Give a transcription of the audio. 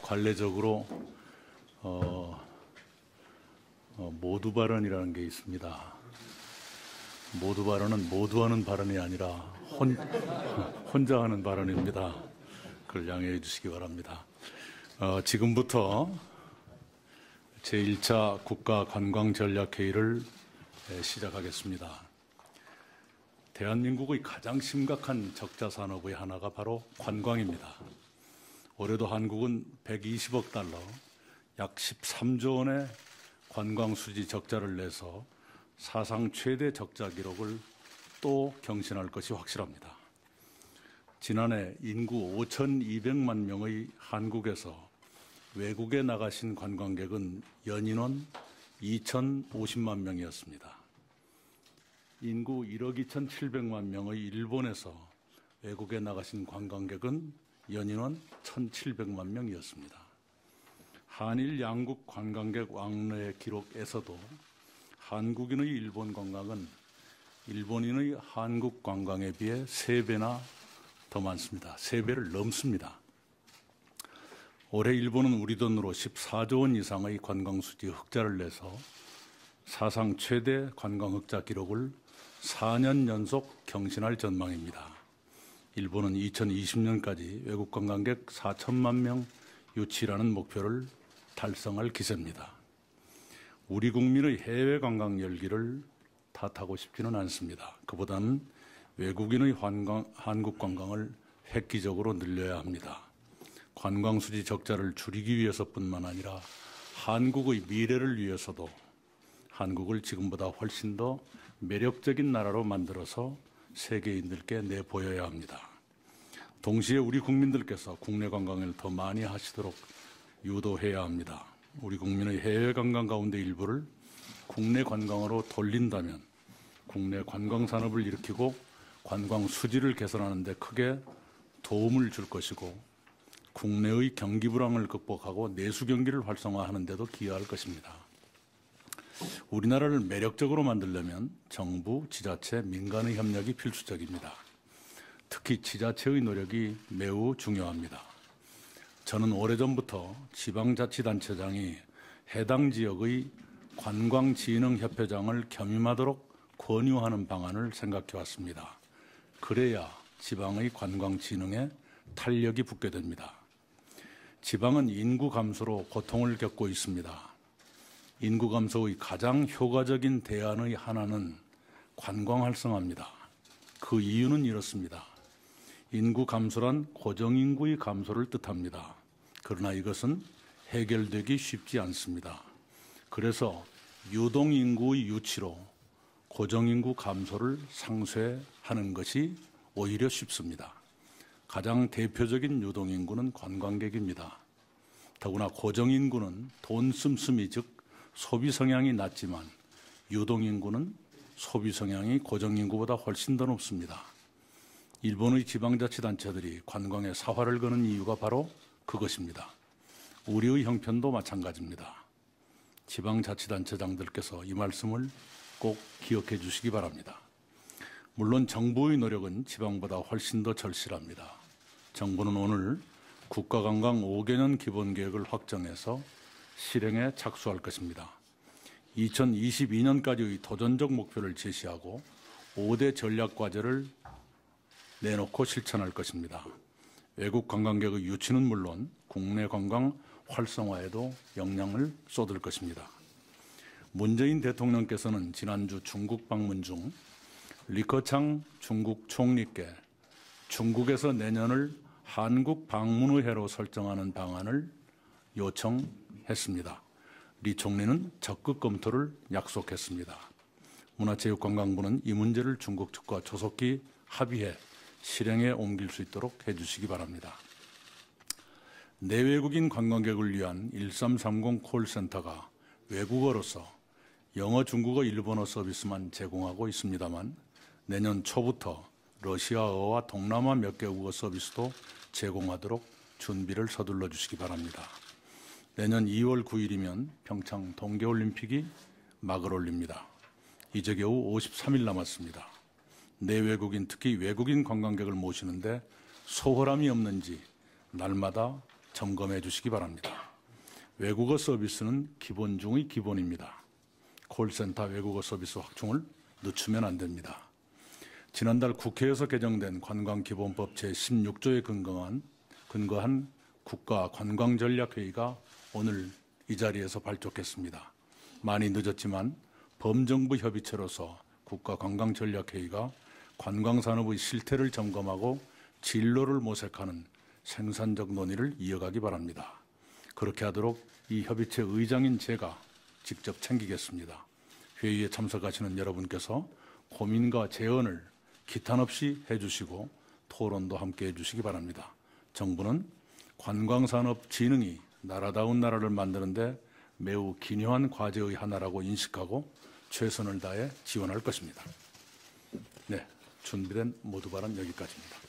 관례적으로 모두 발언이라는 게 있습니다. 모두 발언은 모두 하는 발언이 아니라 혼자 하는 발언입니다. 그걸 양해해 주시기 바랍니다. 지금부터 제1차 국가관광전략회의를 시작하겠습니다. 대한민국의 가장 심각한 적자 산업의 하나가 바로 관광입니다. 올해도 한국은 120억 달러, 약 13조 원의 관광 수지 적자를 내서 사상 최대 적자 기록을 또 경신할 것이 확실합니다. 지난해 인구 5,200만 명의 한국에서 외국에 나가신 관광객은 연인원 2,050만 명이었습니다. 인구 1억 2,700만 명의 일본에서 외국에 나가신 관광객은 연인원 1,700만 명이었습니다. 한일 양국 관광객 왕래 기록에서도 한국인의 일본 관광은 일본인의 한국 관광에 비해 3배나 더 많습니다. 3배를 넘습니다. 올해 일본은 우리 돈으로 14조 원 이상의 관광 수지 흑자를 내서 사상 최대 관광 흑자 기록을 4년 연속 경신할 전망입니다. 일본은 2020년까지 외국 관광객 4천만 명 유치라는 목표를 달성할 기세입니다. 우리 국민의 해외 관광 열기를 탓하고 싶지는 않습니다. 그보다는 외국인의 한국 관광을 획기적으로 늘려야 합니다. 관광 수지 적자를 줄이기 위해서뿐만 아니라 한국의 미래를 위해서도 한국을 지금보다 훨씬 더 매력적인 나라로 만들어서 세계인들께 내보여야 합니다. 동시에 우리 국민들께서 국내 관광을 더 많이 하시도록 유도해야 합니다. 우리 국민의 해외 관광 가운데 일부를 국내 관광으로 돌린다면 국내 관광 산업을 일으키고 관광 수지를 개선하는 데 크게 도움을 줄 것이고 국내의 경기 불황을 극복하고 내수 경기를 활성화하는 데도 기여할 것입니다. 우리나라를 매력적으로 만들려면 정부, 지자체, 민간의 협력이 필수적입니다. 특히 지자체의 노력이 매우 중요합니다. 저는 오래전부터 지방자치단체장이 해당 지역의 관광진흥협회장을 겸임하도록 권유하는 방안을 생각해 왔습니다. 그래야 지방의 관광진흥에 탄력이 붙게 됩니다. 지방은 인구 감소로 고통을 겪고 있습니다. 인구 감소의 가장 효과적인 대안의 하나는 관광 활성화입니다. 그 이유는 이렇습니다. 인구 감소란 고정인구의 감소를 뜻합니다. 그러나 이것은 해결되기 쉽지 않습니다. 그래서 유동인구의 유치로 고정인구 감소를 상쇄하는 것이 오히려 쉽습니다. 가장 대표적인 유동인구는 관광객입니다. 더구나 고정인구는 돈 씀씀이 즉 소비 성향이 낮지만 유동인구는 소비 성향이 고정인구보다 훨씬 더 높습니다. 일본의 지방자치단체들이 관광에 사활을 거는 이유가 바로 그것입니다. 우리의 형편도 마찬가지입니다. 지방자치단체장들께서 이 말씀을 꼭 기억해 주시기 바랍니다. 물론 정부의 노력은 지방보다 훨씬 더 절실합니다. 정부는 오늘 국가관광 5개년 기본계획을 확정해서 실행에 착수할 것입니다. 2022년까지의 도전적 목표를 제시하고 5대 전략과제를 내놓고 실천할 것입니다. 외국 관광객의 유치는 물론 국내 관광 활성화에도 영향을 쏟을 것입니다. 문재인 대통령께서는 지난주 중국 방문 중 리커창 중국 총리께 중국에서 내년을 한국 방문의 해로 설정하는 방안을 요청했습니다. 리 총리는 적극 검토를 약속했습니다. 문화체육관광부는 이 문제를 중국 측과 조속히 합의해 실행에 옮길 수 있도록 해주시기 바랍니다. 내외국인 관광객을 위한 1330 콜센터가 외국어로서 영어, 중국어, 일본어 서비스만 제공하고 있습니다만 내년 초부터 러시아어와 동남아 몇 개국어 서비스도 제공하도록 준비를 서둘러 주시기 바랍니다. 내년 2월 9일이면 평창 동계올림픽이 막을 올립니다. 이제 겨우 53일 남았습니다. 내외국인, 특히 외국인 관광객을 모시는데 소홀함이 없는지 날마다 점검해 주시기 바랍니다. 외국어 서비스는 기본 중의 기본입니다. 콜센터 외국어 서비스 확충을 늦추면 안 됩니다. 지난달 국회에서 개정된 관광기본법 제16조에 근거한 국가관광전략회의가 오늘 이 자리에서 발족했습니다. 많이 늦었지만 범정부 협의체로서 국가관광전략회의가 관광산업의 실태를 점검하고 진로를 모색하는 생산적 논의를 이어가기 바랍니다. 그렇게 하도록 이 협의체 의장인 제가 직접 챙기겠습니다. 회의에 참석하시는 여러분께서 고민과 제언을 기탄 없이 해주시고 토론도 함께 해주시기 바랍니다. 정부는 관광산업 진흥이 나라다운 나라를 만드는 데 매우 기묘한 과제의 하나라고 인식하고 최선을 다해 지원할 것입니다. 네, 준비된 모두 발언 여기까지입니다.